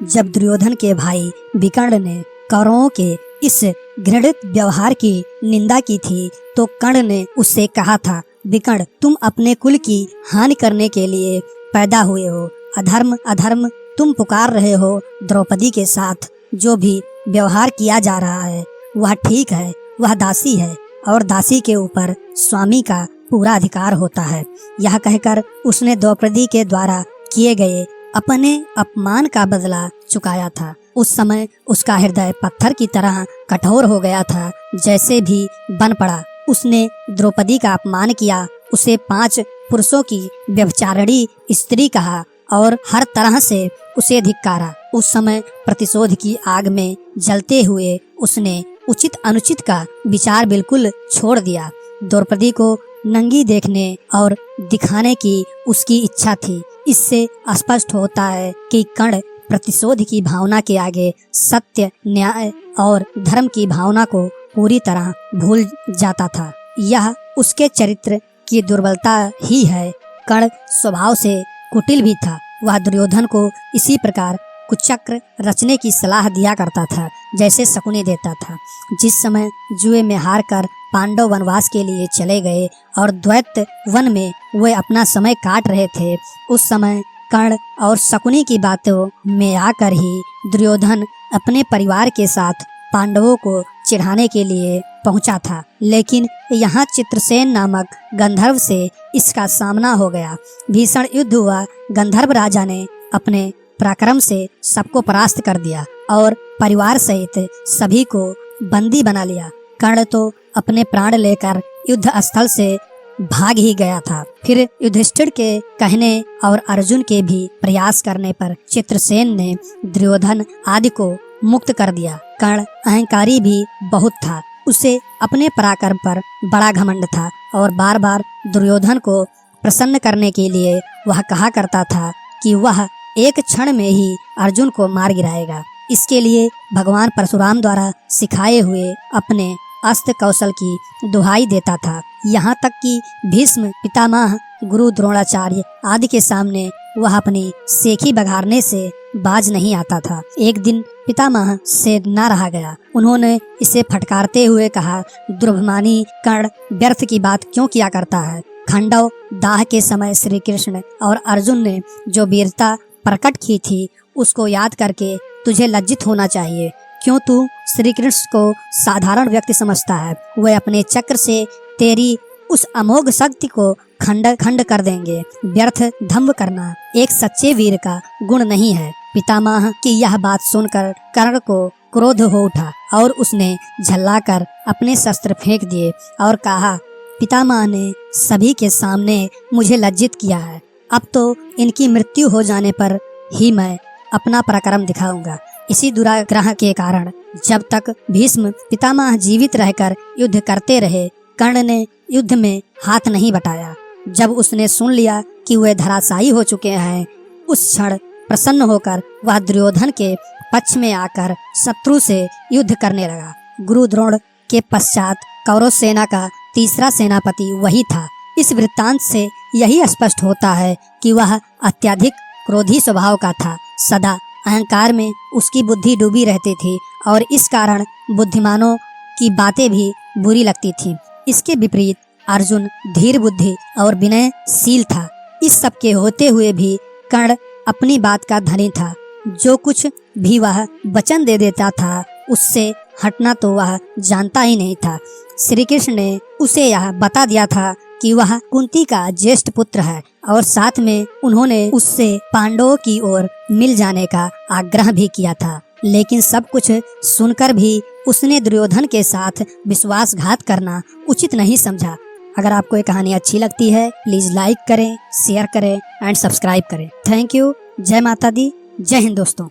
जब दुर्योधन के भाई विकर्ण ने कौरवों के इस घृणित व्यवहार की निंदा की थी तो कर्ण ने उससे कहा था, विकर्ण, तुम अपने कुल की हानि करने के लिए पैदा हुए हो। अधर्म अधर्म तुम पुकार रहे हो। द्रौपदी के साथ जो भी व्यवहार किया जा रहा है वह ठीक है। वह दासी है और दासी के ऊपर स्वामी का पूरा अधिकार होता है। यह कहकर उसने द्रौपदी के द्वारा किए गए अपने अपमान का बदला चुकाया था। उस समय उसका हृदय पत्थर की तरह कठोर हो गया था। जैसे भी बन पड़ा उसने द्रौपदी का अपमान किया, उसे 5 पुरुषों की व्यभिचारिणी स्त्री कहा और हर तरह से उसे धिक्कारा। उस समय प्रतिशोध की आग में जलते हुए उसने उचित अनुचित का विचार बिल्कुल छोड़ दिया। द्रौपदी को नंगी देखने और दिखाने की उसकी इच्छा थी। इससे स्पष्ट होता है कि कर्ण प्रतिशोध की भावना के आगे सत्य, न्याय और धर्म की भावना को पूरी तरह भूल जाता था। यह उसके चरित्र की दुर्बलता ही है। कर्ण स्वभाव से कुटिल भी था। वह दुर्योधन को इसी प्रकार कुचक्र रचने की सलाह दिया करता था जैसे शकुनी देता था। जिस समय जुए में हार कर पांडव वनवास के लिए चले गए और द्वैत वन में वे अपना समय काट रहे थे, उस समय कर्ण और शकुनी की बातों में आकर ही दुर्योधन अपने परिवार के साथ पांडवों को चिढ़ाने के लिए पहुंचा था। लेकिन यहाँ चित्रसेन नामक गंधर्व से इसका सामना हो गया। भीषण युद्ध हुआ। गंधर्व राजा ने अपने पराक्रम से सबको परास्त कर दिया और परिवार सहित सभी को बंदी बना लिया। कर्ण तो अपने प्राण लेकर युद्ध स्थल से भाग ही गया था। फिर युधिष्ठिर के कहने और अर्जुन के भी प्रयास करने पर चित्रसेन ने दुर्योधन आदि को मुक्त कर दिया। कर्ण अहंकारी भी बहुत था। उसे अपने पराक्रम पर बड़ा घमंड था और बार बार दुर्योधन को प्रसन्न करने के लिए वह कहा करता था कि वह एक क्षण में ही अर्जुन को मार गिराएगा। इसके लिए भगवान परशुराम द्वारा सिखाए हुए अपने अस्त्र कौशल की दुहाई देता था। यहाँ तक कि भीष्म पितामह, गुरु द्रोणाचार्य आदि के सामने वह अपनी सेखी बघारने से बाज नहीं आता था। एक दिन पितामह से न रहा गया। उन्होंने इसे फटकारते हुए कहा, दुर्भिमानी कर्ण, व्यर्थ की बात क्यों किया करता है? खंडव दाह के समय श्री कृष्ण और अर्जुन ने जो वीरता प्रकट की थी उसको याद करके तुझे लज्जित होना चाहिए। क्यों तू श्री कृष्ण को साधारण व्यक्ति समझता है? वे अपने चक्र से तेरी उस अमोघ शक्ति को खंड खंड कर देंगे। व्यर्थ दंभ करना एक सच्चे वीर का गुण नहीं है। पितामह की यह बात सुनकर कर्ण को क्रोध हो उठा और उसने झल्लाकर अपने शस्त्र फेंक दिए और कहा, पितामह ने सभी के सामने मुझे लज्जित किया है। अब तो इनकी मृत्यु हो जाने पर ही मैं अपना पराक्रम दिखाऊंगा। इसी दुराग्रह के कारण जब तक भीष्म पितामह जीवित रहकर युद्ध करते रहे, कर्ण ने युद्ध में हाथ नहीं बटाया। जब उसने सुन लिया कि वे धराशायी हो चुके हैं, उस क्षण प्रसन्न होकर वह दुर्योधन के पक्ष में आकर शत्रु से युद्ध करने लगा। गुरु द्रोण के पश्चात कौरव सेना का तीसरा सेनापति वही था। इस वृत्तांत से यही स्पष्ट होता है कि वह अत्यधिक क्रोधी स्वभाव का था। सदा अहंकार में उसकी बुद्धि डूबी रहती थी और इस कारण बुद्धिमानों की बातें भी बुरी लगती थीं। इसके विपरीत अर्जुन धीर बुद्धि और विनयशील था। इस सब के होते हुए भी कर्ण अपनी बात का धनी था। जो कुछ भी वह वचन दे देता था उससे हटना तो वह जानता ही नहीं था। श्री कृष्ण ने उसे यह बता दिया था कि वह कुंती का ज्येष्ठ पुत्र है और साथ में उन्होंने उससे पांडवों की ओर मिल जाने का आग्रह भी किया था। लेकिन सब कुछ सुनकर भी उसने दुर्योधन के साथ विश्वासघात करना उचित नहीं समझा। अगर आपको ये कहानी अच्छी लगती है प्लीज लाइक करें, शेयर करें एंड सब्सक्राइब करें। Thank you. जय माता दी, जय हिंद दोस्तों।